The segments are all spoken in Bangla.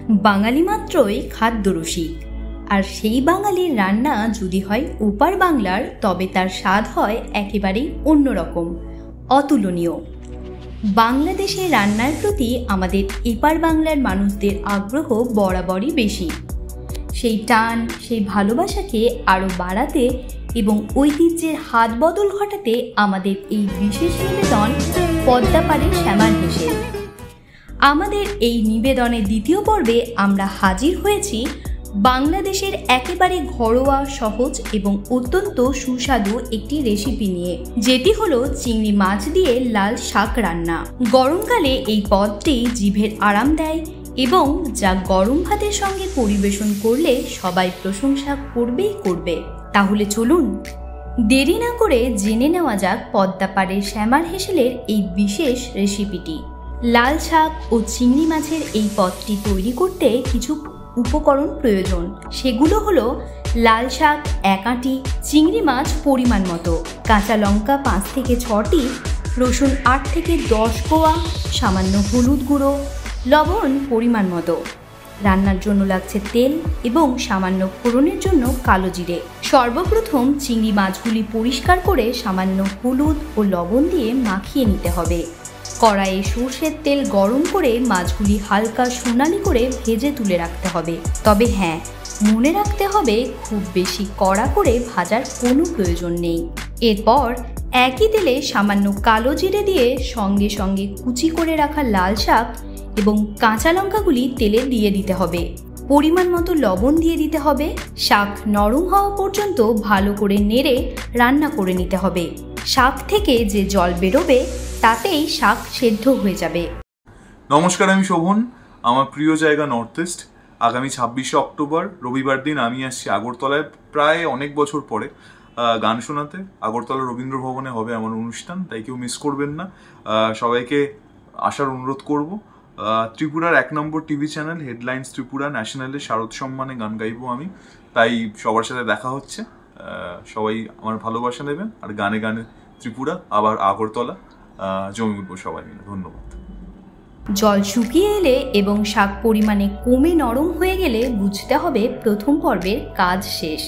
বাঙালি মাত্রই খাদ্যরসিক, আর সেই বাঙালির রান্না যদি হয় ওপার বাংলার, তবে তার স্বাদ হয় একেবারেই অন্যরকম, অতুলনীয়। বাংলাদেশের রান্নার প্রতি আমাদের এপার বাংলার মানুষদের আগ্রহ বরাবরই বেশি। সেই টান, সেই ভালোবাসাকে আরও বাড়াতে এবং ঐতিহ্যের হাত বদল ঘটাতে আমাদের এই বিশেষ নিবেদন পদ্মাপাড়ের শ্যামার হেসেল। আমাদের এই নিবেদনের দ্বিতীয় পর্বে আমরা হাজির হয়েছি বাংলাদেশের একেবারে ঘরোয়া, সহজ এবং অত্যন্ত সুস্বাদু একটি রেসিপি নিয়ে, যেটি হলো চিংড়ি মাছ দিয়ে লাল শাক রান্না। গরমকালে এই পদটি জিভের আরাম দেয় এবং যা গরম ভাতের সঙ্গে পরিবেশন করলে সবাই প্রশংসা করবেই করবে। তাহলে চলুন দেরি না করে জেনে নেওয়া যাক পদ্মাপাড়ের শ্যামার হেসেলের এই বিশেষ রেসিপিটি। লাল শাক ও চিংড়ি মাছের এই পদটি তৈরি করতে কিছু উপকরণ প্রয়োজন। সেগুলো হলো লাল শাক 1 আঁটি, চিংড়ি মাছ পরিমাণ মতো, কাঁচা লঙ্কা 5 থেকে 6টি, রসুন 8 থেকে 10 কোয়া, সামান্য হলুদ গুঁড়ো, লবণ পরিমাণ মতো। রান্নার জন্য লাগছে তেল এবং সামান্য ফোড়নের জন্য কালো জিরে। সর্বপ্রথম চিংড়ি মাছগুলি পরিষ্কার করে সামান্য হলুদ ও লবণ দিয়ে মাখিয়ে নিতে হবে। কড়াইয়ে সর্ষের তেল গরম করে মাছগুলি হালকা সোনালি করে ভেজে তুলে রাখতে হবে। তবে হ্যাঁ, মনে রাখতে হবে খুব বেশি কড়া করে ভাজার কোনো প্রয়োজন নেই। এরপর একই তেলে সামান্য কালো জিরে দিয়ে সঙ্গে সঙ্গে কুচি করে রাখা লাল শাক এবং কাঁচা লঙ্কাগুলি তেলে দিয়ে দিতে হবে। পরিমাণ মতো লবণ দিয়ে দিতে হবে। শাক নরম হওয়া পর্যন্ত ভালো করে নেড়ে রান্না করে নিতে হবে। শাক থেকে যে জল বেরোবে তাতেই শাক সেদ্ধ হয়ে যাবে। নমস্কার, আমি শোভন। আমার প্রিয় জায়গা নর্থ ইস্ট। আগামী 26শে অক্টোবর রবিবার দিন আমি আসছি আগরতলায়, প্রায় অনেক বছর পরে গান শোনাতে। আগরতলা রবীন্দ্র ভবনে হবে আমার অনুষ্ঠান, তাই কেউ মিস করবেন না। সবাইকে আসার অনুরোধ করব। ত্রিপুরার 1 নম্বর টিভি চ্যানেল হেডলাইন্স ত্রিপুরা ন্যাশনালে শারদ সম্মানে গান গাইবো আমি, তাই সবার সাথে দেখা হচ্ছে। সবাই আমার ভালোবাসা নেবেন, আর গানে গানে ত্রিপুরা আবার আগরতলা জমি উঠবো সবাই মিলে। ধন্যবাদ। জল শুকিয়ে এলে এবং শাক পরিমাণে কমে নরম হয়ে গেলে বুঝতে হবে প্রথম পর্বের কাজ শেষ।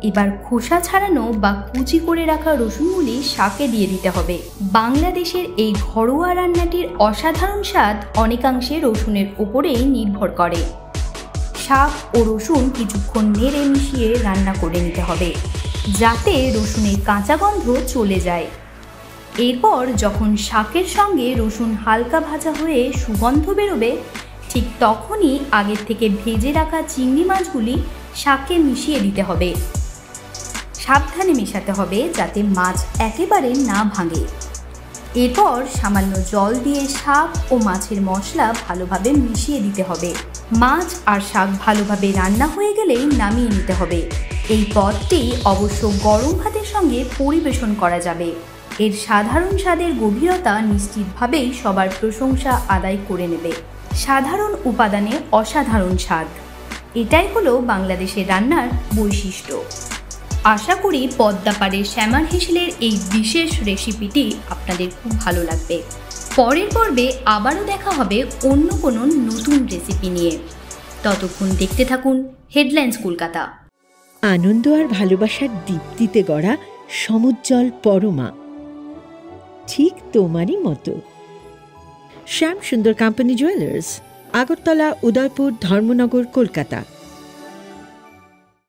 এবার খোসা ছাড়ানো বা কুচি করে রাখা রসুনগুলি শাকে দিয়ে দিতে হবে। বাংলাদেশের এই ঘরোয়া রান্নাটির অসাধারণ স্বাদ অনেকাংশে রসুনের ওপরেই নির্ভর করে। শাক ও রসুন কিছুক্ষণ নেড়ে মিশিয়ে রান্না করে নিতে হবে, যাতে রসুনের কাঁচা গন্ধ চলে যায়। এরপর যখন শাকের সঙ্গে রসুন হালকা ভাজা হয়ে সুগন্ধ বেরোবে, ঠিক তখনই আগের থেকে ভেজে রাখা চিংড়ি মাছগুলি শাকে মিশিয়ে দিতে হবে। সাবধানে মেশাতে হবে যাতে মাছ একেবারে না ভাঙে। এরপর সামান্য জল দিয়ে শাক ও মাছের মশলা ভালোভাবে মিশিয়ে দিতে হবে। মাছ আর শাক ভালোভাবে রান্না হয়ে গেলেই নামিয়ে নিতে হবে। এই পদটি অবশ্য গরম ভাতের সঙ্গে পরিবেশন করা যাবে। এর সাধারণ স্বাদের গভীরতা নিশ্চিতভাবেই সবার প্রশংসা আদায় করে নেবে। সাধারণ উপাদানে অসাধারণ স্বাদ, এটাই হলো বাংলাদেশের রান্নার বৈশিষ্ট্য। আশা করি পদ্মাপাড়ের শ্যামার হেসেলের এই বিশেষ রেসিপিটি আপনাদের খুব ভালো লাগবে। পরের পর্বে আবারও দেখা হবে অন্য কোনো নতুন রেসিপি নিয়ে। ততক্ষণ দেখতে থাকুন হেডলাইন্স কলকাতা। আনন্দ আর ভালোবাসার দীপ্তিতে গড়া সমুজ্জ্বল পরমা, ঠিক তোমারই মতো। শ্যাম সুন্দর কোম্পানি জুয়েলার্স, আগরতলা, উদয়পুর, ধর্মনগর, কলকাতা।